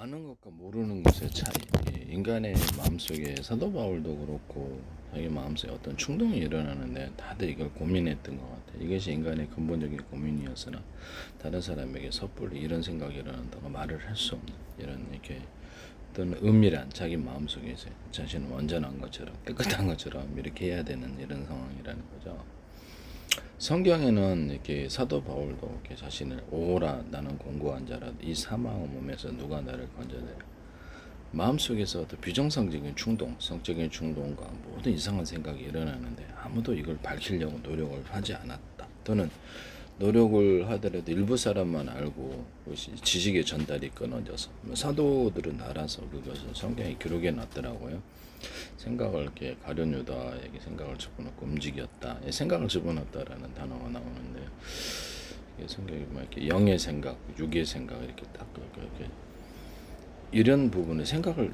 아는 것과 모르는 것의 차이. 인간의 마음속에 사도 바울도 그렇고 자기 마음속에 어떤 충동이 일어나는데 다들 이걸 고민했던 것 같아요. 이것이 인간의 근본적인 고민이었으나 다른 사람에게 섣불리 이런 생각이 일어난다고 말을 할 수 없는 이런 이렇게 어떤 은밀한 자기 마음속에서 자신은 완전한 것처럼 깨끗한 것처럼 이렇게 해야 되는 이런 상황이라는 거죠. 성경에는 이렇게 사도 바울도 이렇게 자신을 오라 나는 공고한 자라 이 사망의 몸에서 누가 나를 건져내려 마음속에서 어떤 비정상적인 충동, 성적인 충동과 모든 이상한 생각이 일어나는데 아무도 이걸 밝히려고 노력을 하지 않았다. 또는 노력을 하더라도 일부 사람만 알고 그것이 지식의 전달이 끊어져서 사도들은 알아서 그것을 성경에 기록해 놨더라고요. 생각을 이렇게 가룟유다에게 생각을 집어넣고 움직였다. 생각을 집어넣었다라는 단어가 나오는데 이게 성경이 뭐 이렇게 영의 생각, 육의 생각 이렇게 딱 이렇게 이런 부분에 생각을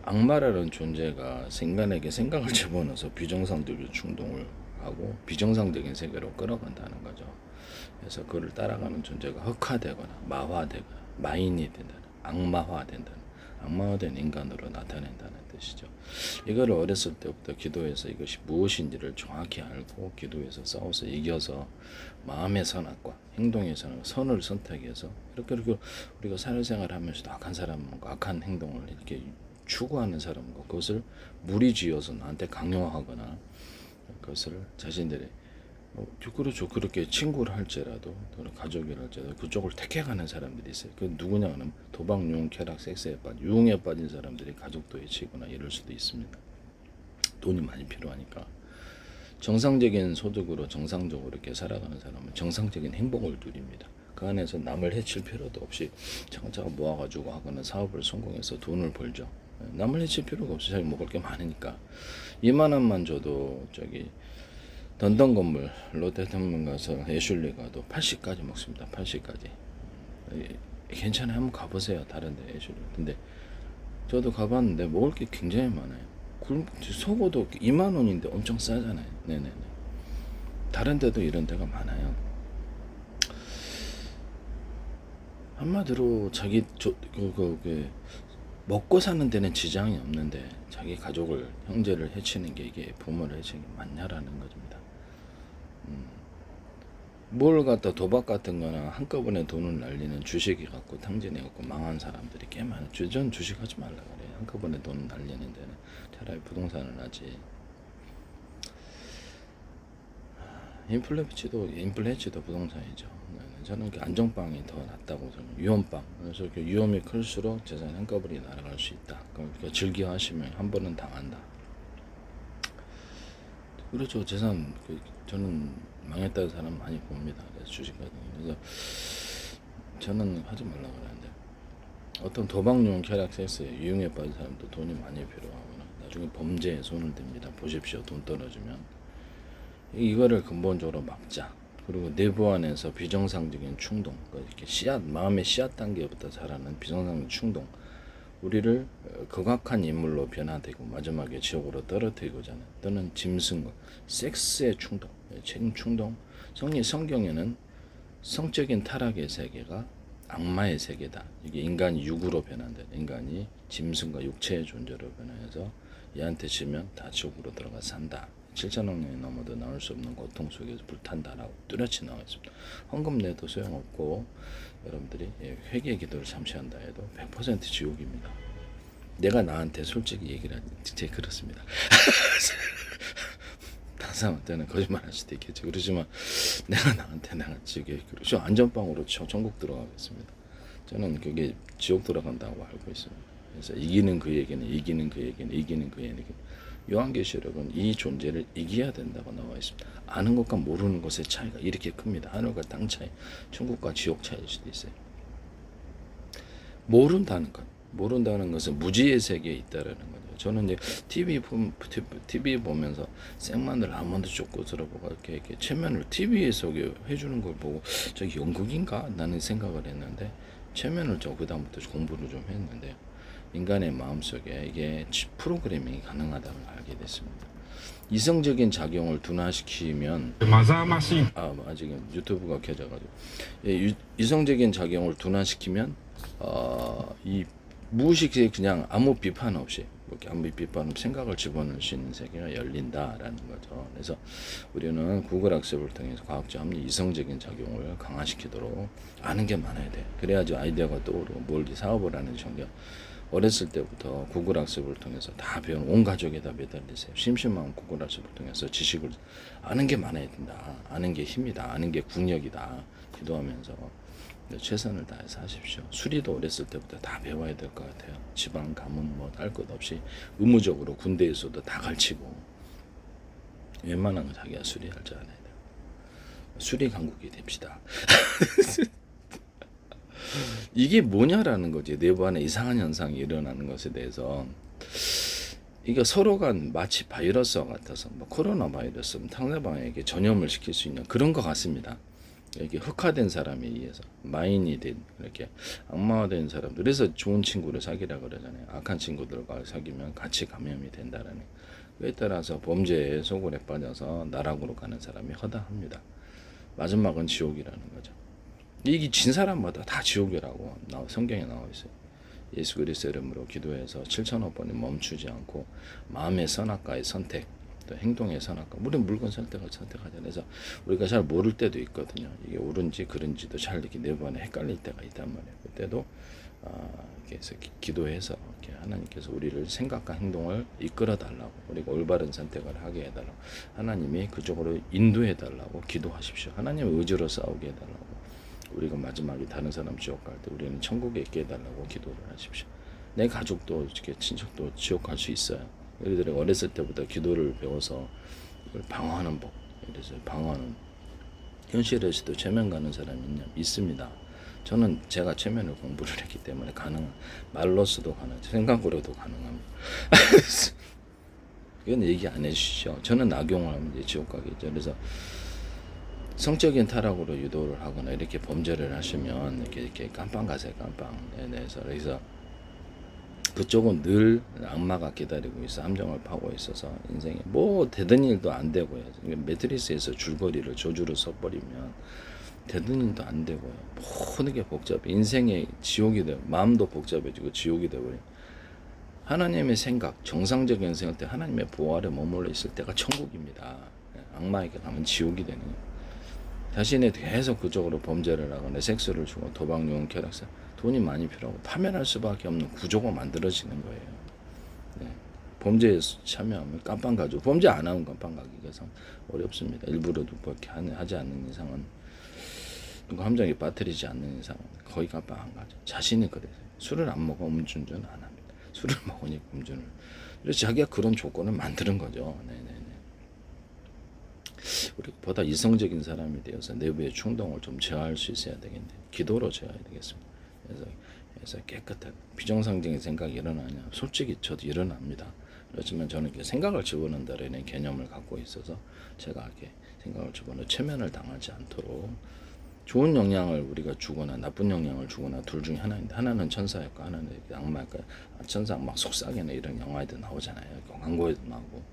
악마라는 존재가 인간에게 생각을 집어넣어서 비정상적인 충동을 하고 비정상적인 세계로 끌어간다는 거죠. 그래서 그를 따라가는 존재가 흑화되거나 마화되거나 마인이 된다는 악마화된다는 악마화된 인간으로 나타낸다는 뜻이죠. 이거를 어렸을 때부터 기도해서 이것이 무엇인지를 정확히 알고 기도해서 싸워서 이겨서 마음의 선악과 행동의 선을 선택해서 이렇게 우리가 사회생활하면서도 악한 사람과 악한 행동을 이렇게 추구하는 사람과 그것을 무리지어서 나한테 강요하거나 그것을 자신들의 그렇죠. 그렇게 친구를 할지라도 또는 가족이라 할지라도 그쪽을 택해가는 사람들이 있어요. 그 누구냐 하면 도박, 유흥, 쾌락, 섹스에 빠진 유흥에 빠진 사람들이 가족도 해치거나 이럴 수도 있습니다. 돈이 많이 필요하니까 정상적인 소득으로 정상적으로 이렇게 살아가는 사람은 정상적인 행복을 누립니다. 그 안에서 남을 해칠 필요도 없이 차근차근 모아가지고 하거나 사업을 성공해서 돈을 벌죠. 남을 해칠 필요가 없이 자기 먹을 게 많으니까 2만 원만 줘도 저기 던던 건물 롯데타운 가서 애슐리 가도 80까지 먹습니다. 80까지. 괜찮아요. 한번 가보세요. 다른데 애슐리. 근데 저도 가봤는데 먹을 게 굉장히 많아요. 속어도 2만 원인데 엄청 싸잖아요. 네네네. 다른 데도 이런 데가 많아요. 한마디로 자기 먹고 사는 데는 지장이 없는데 자기 가족을 형제를 해치는 게 이게 부모를 해치는 게 맞냐라는 것입니다. 뭘 갖다 도박 같은 거나 한꺼번에 돈을 날리는 주식이 갖고 탕진해 갖고 망한 사람들이 꽤 많아요. 전 주식하지 말라 그래요. 한꺼번에 돈 날리는 데는 차라리 부동산을 하지. 인플레치도 부동산이죠. 저는 안정빵이 더 낫다고 저는 위험빵. 그래서 이렇게 위험이 클수록 재산이 한꺼번에 날아갈 수 있다. 그러니까 즐겨 하시면 한 번은 당한다. 그렇죠. 재산 저는 망했다는 사람 많이 봅니다. 그래서 주식 같은 거. 그래서 저는 하지 말라 그러는데 어떤 도박용 쾌락 섹스에 유흥에 빠진 사람도 돈이 많이 필요하거나 나중에 범죄에 손을 댑니다. 보십시오. 돈 떨어지면 이거를 근본적으로 막자. 그리고 내부 안에서 비정상적인 충동, 이렇게 마음의 씨앗 단계부터 자라는 비정상적인 충동, 우리를 극악한 인물로 변화되고 마지막에 지옥으로 떨어뜨리고자 하는 또는 짐승과 섹스의 충동, 충동. 성경에는 성적인 타락의 세계가 악마의 세계다. 이게 인간이 육으로 변한다. 인간이 짐승과 육체의 존재로 변해서 얘한테 지면 다 지옥으로 들어가 산다. 7천억 년이 넘어도 나올 수 없는 고통 속에서 불탄다라고 뚜렷이 나와 있습니다. 헌금 내도 소용없고 여러분들이 회개의 기도를 잠시 한다 해도 100% 지옥입니다. 내가 나한테 솔직히 얘기를 하니 진짜 그렇습니다. 다른 사람한테는 거짓말 할 수도 있겠죠. 그렇지만 내가 지옥에 그렇죠. 안전빵으로 천국 들어가겠습니다. 저는 그게 지옥 들어간다고 알고 있습니다. 그래서 이기는 그에게는 요한계시록은 이 존재를 이겨야 된다고 나와 있습니다. 아는 것과 모르는 것의 차이가 이렇게 큽니다. 하늘과 땅 차이, 천국과 지옥 차이일 수도 있어요. 모른다는 것은 무지의 세계에 있다라는 거죠. 저는 이제 TV 보면서 생마늘 아몬드 초코스를 보고 이렇게 체면을 TV에서 해주는 걸 보고 저기 연극인가? 나는 생각을 했는데 체면을 저 그다음부터 공부를 좀 했는데 인간의 마음속에 이게 프로그래밍이 가능하다는 걸 알게 됐습니다. 이성적인 작용을 둔화시키면 지금 유튜브가 켜져가지고 이성적인 작용을 둔화시키면 이 무의식에 그냥 아무 비판 없이 이렇게 아무 비판 없이 생각을 집어넣을 수 있는 세계가 열린다라는 거죠. 그래서 우리는 구글 학습을 통해서 과학적 합리 이성적인 작용을 강화시키도록 아는 게 많아야 돼. 그래야지 아이디어가 떠오르고 뭘 사업을 하는지 전혀 어렸을 때부터 구글 학습을 통해서 다 배운 온 가족이 다 매달리세요. 심심한 구글 학습을 통해서 지식을 아는 게 많아야 된다. 아는 게 힘이다. 아는 게 국력이다. 기도하면서 최선을 다해서 하십시오. 수리도 어렸을 때부터 다 배워야 될 것 같아요. 지방 가문 뭐 할 것 없이 의무적으로 군대에서도 다 가르치고 웬만한 거 자기가 수리할 줄 알아야 돼요. 수리 강국이 됩시다. 이게 뭐냐라는 거지. 내부 안에 이상한 현상이 일어나는 것에 대해서 이게 서로가 마치 바이러스와 같아서 뭐 코로나 바이러스, 상대방에게 전염을 시킬 수 있는 그런 것 같습니다. 이렇게 흑화된 사람에 의해서 마인이 된 이렇게 악마화된 사람들. 그래서 좋은 친구를 사귀라 그러잖아요. 악한 친구들과 사귀면 같이 감염이 된다라는. 그에 따라서 범죄의 소굴에 빠져서 나락으로 가는 사람이 허다합니다. 마지막은 지옥이라는 거죠. 이게 진 사람마다 다 지옥이라고 성경에 나와 있어요. 예수 그리스도 이름으로 기도해서 7,000억 번에 멈추지 않고 마음의 선악과의 선택, 또 행동의 선악과, 우리는 물건 선택을 선택하잖아요. 그래서 우리가 잘 모를 때도 있거든요. 이게 옳은지 그른지도 잘 이렇게 내부안에 헷갈릴 때가 있단 말이에요. 그때도 그래서 기도해서 이렇게 하나님께서 우리를 생각과 행동을 이끌어 달라고, 우리가 올바른 선택을 하게 해달라고, 하나님이 그쪽으로 인도해 달라고 기도하십시오. 하나님의 의지로 싸우게 해달라고. 우리가 마지막에 다른 사람 지옥 갈 때 우리는 천국에 있게 해달라고 기도를 하십시오. 내 가족도 이렇게 친척도 지옥 갈 수 있어요. 예를 들어 어렸을 때부터 기도를 배워서 이걸 방어하는 법, 그래서 방어하는 현실에서도 최면 가는 사람이 있습니다. 저는 제가 최면을 공부를 했기 때문에 가능한, 말로서도 가능, 생각으로도 가능합니다. 그건 얘기 안 해주시죠. 저는 악용을 하면 이제 지옥 가겠죠. 그래서 성적인 타락으로 유도를 하거나 이렇게 범죄를 하시면 이렇게 깜빵 가세요. 깜빵에 대해서. 그래서 그쪽은 늘 악마가 기다리고 있어. 함정을 파고 있어서 인생에 뭐 되던 일도 안 되고요. 매트리스에서 줄거리를 저주로 써버리면 되던 일도 안 되고요. 모든 게 복잡해. 인생의 지옥이 되고 마음도 복잡해지고 지옥이 되고요. 하나님의 생각, 정상적인 생각 때 하나님의 보호 아래 머물러 있을 때가 천국입니다. 악마에게 가면 지옥이 되는 거예요. 자신이 계속 그쪽으로 범죄를 하거나 섹스를 주고 도박, 유흥, 쾌락사, 돈이 많이 필요하고 파멸할 수밖에 없는 구조가 만들어지는 거예요. 네. 범죄에 참여하면 깜빵 가죠. 범죄 안 하면 깜빵 가기가 참 어렵습니다. 일부러도 그렇게 하지 않는 이상은, 누가 함정에 빠뜨리지 않는 이상은 거의 깜빵 안 가죠. 자신이 그래서 술을 안 먹어 음주운전 안 합니다. 술을 먹으니까 음주를. 그래서 자기가 그런 조건을 만드는 거죠. 네네네. 우리보다 이성적인 사람이 되어서 내부의 충동을 좀 제어할 수 있어야 되겠네. 기도로 제어해야 되겠습니다. 그래서 깨끗한 비정상적인 생각이 일어나냐? 솔직히 저도 일어납니다. 그렇지만 저는 이렇게 생각을 집어넣는다라는 개념을 갖고 있어서 제가 이렇게 생각을 집어넣어 체면을 당하지 않도록 좋은 영향을 우리가 주거나 나쁜 영향을 주거나 둘 중에 하나인데, 하나는 천사였고 하나는 악마였고, 천사 막 속삭이는 이런 영화에도 나오잖아요. 광고에도 나오고.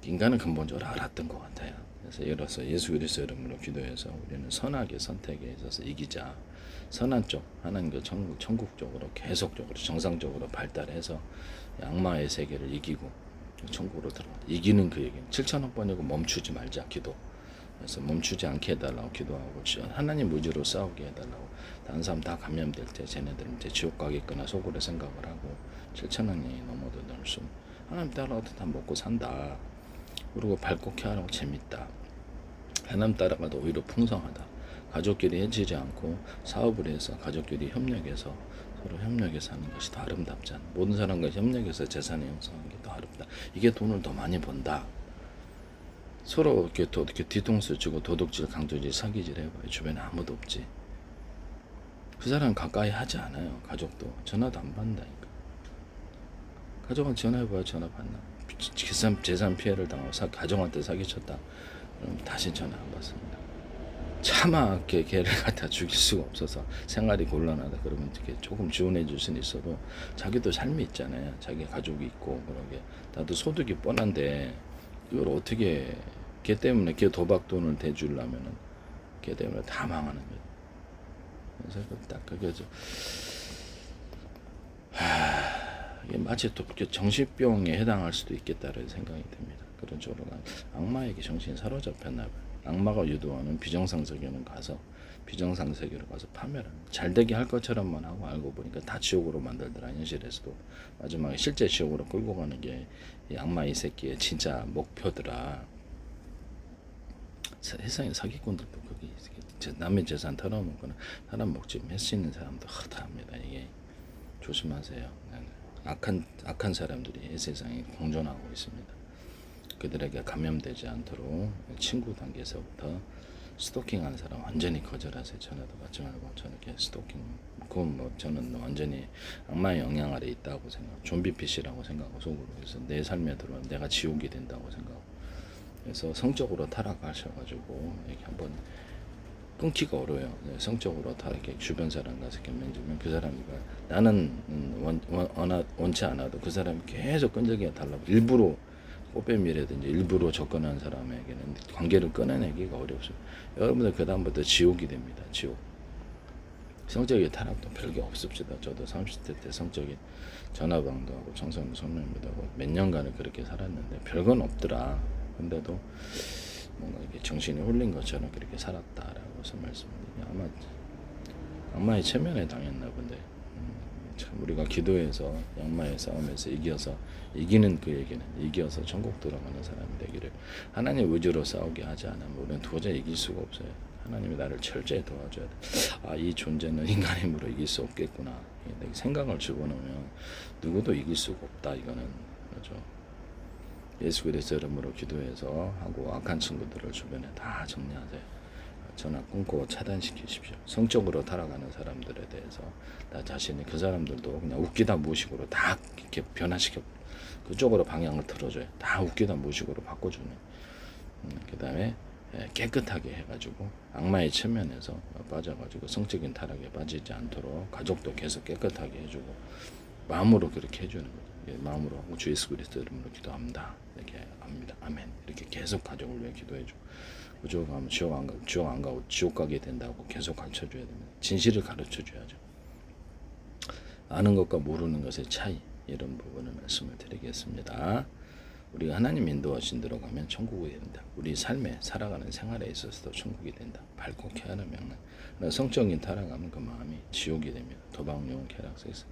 인간은 근본적으로 알았던 것 같아요. 그래서 예를 들어서 예수 그리스도 이름으로 기도해서 우리는 선악의 선택에 있어서 이기자. 선한 쪽, 하나님과 천국 쪽으로 계속적으로 정상적으로 발달해서 악마의 세계를 이기고 천국으로 들어가. 이기는 그 얘기는 7,000억 번이고 멈추지 말자 기도. 그래서 멈추지 않게 해달라고 기도하고 하나님 의지로 싸우게 해달라고. 다른 사람 다 감염될 때 쟤네들은 이제 지옥 가겠거나 속으로 생각을 하고 7,000원이 넘어도 넣을 수, 하나님 따라가도 다 먹고 산다. 그리고 발곡해 하라고 재밌다. 하나님 따라가도 오히려 풍성하다. 가족끼리 해치지 않고 사업을 해서 가족끼리 협력해서 서로 협력해서 하는 것이 더 아름답잖아. 모든 사람과 협력해서 재산을 형성하는 게 더 아름다. 이게 돈을 더 많이 번다. 서로 이렇게 뒤통수 치고 도둑질, 강도질, 사기질 해봐요. 주변에 아무도 없지. 그 사람 가까이 하지 않아요. 가족도 전화도 안 받는다니까. 가족은 전화해봐요. 전화 받나? 재산 피해를 당하고 가정한테 사기쳤다. 그럼 다시 전화 안 받습니다. 차마 걔를 갖다 죽일 수가 없어서 생활이 곤란하다 그러면 이렇게 조금 지원해 줄 수는 있어도 자기도 삶이 있잖아요. 자기 가족이 있고 그러게. 나도 소득이 뻔한데 이걸 어떻게, 걔 때문에 걔 도박 돈을 대주려면은 걔 때문에 다 망하는 거예요. 그래서 딱 그게 이게 마치 또 정신병에 해당할 수도 있겠다는 생각이 듭니다. 그런 쪽으로 악마에게 정신이 사로잡혔나 봐요. 악마가 유도하는 비정상 세계는 가서 비정상 세계로 가서 파멸하는, 잘 되게 할 것처럼만 하고 알고 보니까 다 지옥으로 만들더라. 현실에서도 마지막에 실제 지옥으로 끌고 가는 게 이 악마 이 새끼의 진짜 목표더라. 세상에 사기꾼들도 거기 남의 재산 털어먹거나 사람 목숨 할 수 있는 사람도 허다합니다. 이게 조심하세요. 악한 사람들이 이 세상에 공존하고 있습니다. 그들에게 감염되지 않도록 친구 단계에서부터 스토킹하는 사람 완전히 거절하세요. 전화도 받지 말고. 저는 이렇게 스토킹, 그건 뭐 저는 완전히 악마의 영향 아래 있다고 생각, 좀비핏이라고 생각하고 속으로. 그래서 내 삶에 들어온 내가 지옥이 된다고 생각하고. 그래서 성적으로 타락하셔가지고 이렇게 한번 끊기가 어려워요. 성적으로 다 이렇게 주변 사람 가서 이렇게 만지면 그 사람이 나는 원치 않아도 그 사람이 계속 끈적이가 달라고 일부러 꽃뱀이라든지 일부러 접근한 사람에게는 관계를 끊어내기가 어렵습니다. 여러분들 그 다음부터 지옥이 됩니다. 지옥. 성적인 타락도 별게 없습니다. 저도 30대 때 성적인 전화방도 하고 청소년 성명도 하고 몇 년간을 그렇게 살았는데 별건 없더라. 근데도 뭔가 이게 정신이 홀린 것처럼 그렇게 살았다라고 말씀드리면 아마 악마의 체면에 당했나 본데 참 우리가 기도해서 악마의 싸움에서 이기는 그에게는 이겨서 천국 들어가는 사람이 되기를 하나님 의지로 싸우게 하지 않으면 우리는 도저히 이길 수가 없어요. 하나님이 나를 철저히 도와줘야 돼. 이 존재는 인간의 힘으로 이길 수 없겠구나. 생각을 집어넣으면 누구도 이길 수가 없다. 이거는 그렇죠. 예수 그리스도 이름으로 기도해서 하고 악한 친구들을 주변에 다 정리하세요. 전화 끊고 차단시키십시오. 성적으로 타락하는 사람들에 대해서 나 자신이 그 사람들도 그냥 웃기다 무식으로 다 이렇게 변화시켜 그쪽으로 방향을 틀어줘요. 다 웃기다 무식으로 바꿔주는. 그 다음에 깨끗하게 해가지고 악마의 체면에서 빠져가지고 성적인 타락에 빠지지 않도록 가족도 계속 깨끗하게 해주고 마음으로 그렇게 해주는 거죠. 마음으로 하고 주 예수 그리스도 이름으로 기도합니다. 이렇게 합니다. 아멘. 이렇게 계속 가족을 위해 기도해주고 지옥 가면 지옥 안 가고 지옥 가게 된다고 계속 가르쳐줘야 됩니다. 진실을 가르쳐줘야죠. 아는 것과 모르는 것의 차이 이런 부분을 말씀을 드리겠습니다. 우리가 하나님 인도하신 대로 가면 천국이 된다. 우리 삶에 살아가는 생활에 있어서도 천국이 된다. 밝고 쾌활한 명랑. 성적인 타락하면 그 마음이 지옥이 됩니다. 도박용 쾌락세에서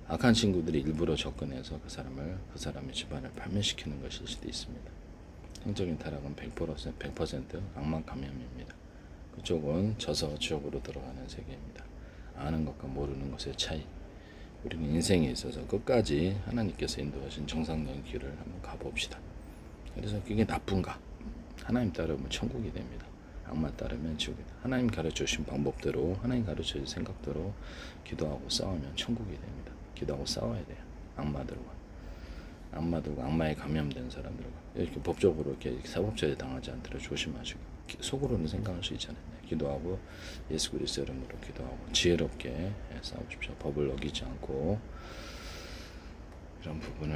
악한 친구들이 일부러 접근해서 그 사람의 집안을 파멸시키는 것일 수도 있습니다. 성적인 타락은 100% 악마 감염입니다. 그쪽은 져서 지옥으로 들어가는 세계입니다. 아는 것과 모르는 것의 차이. 우리는 인생에 있어서 끝까지 하나님께서 인도하신 정상적인 길을 한번 가봅시다. 그래서 그게 나쁜가? 하나님 따르면 천국이 됩니다. 악마 따르면 지옥이다. 하나님 가르쳐주신 방법대로 하나님 가르쳐주신 생각대로 기도하고 싸우면 천국이 됩니다. 기도하고 싸워야 돼요. 악마들과 악마에 감염된 사람들과 이렇게 법적으로 이렇게 사법처리 당하지 않도록 조심하시고 속으로는 생각할 수 있잖아요. 기도하고 예수 그리스도 이름으로 기도하고 지혜롭게 싸우십시오. 법을 어기지 않고 이런 부분을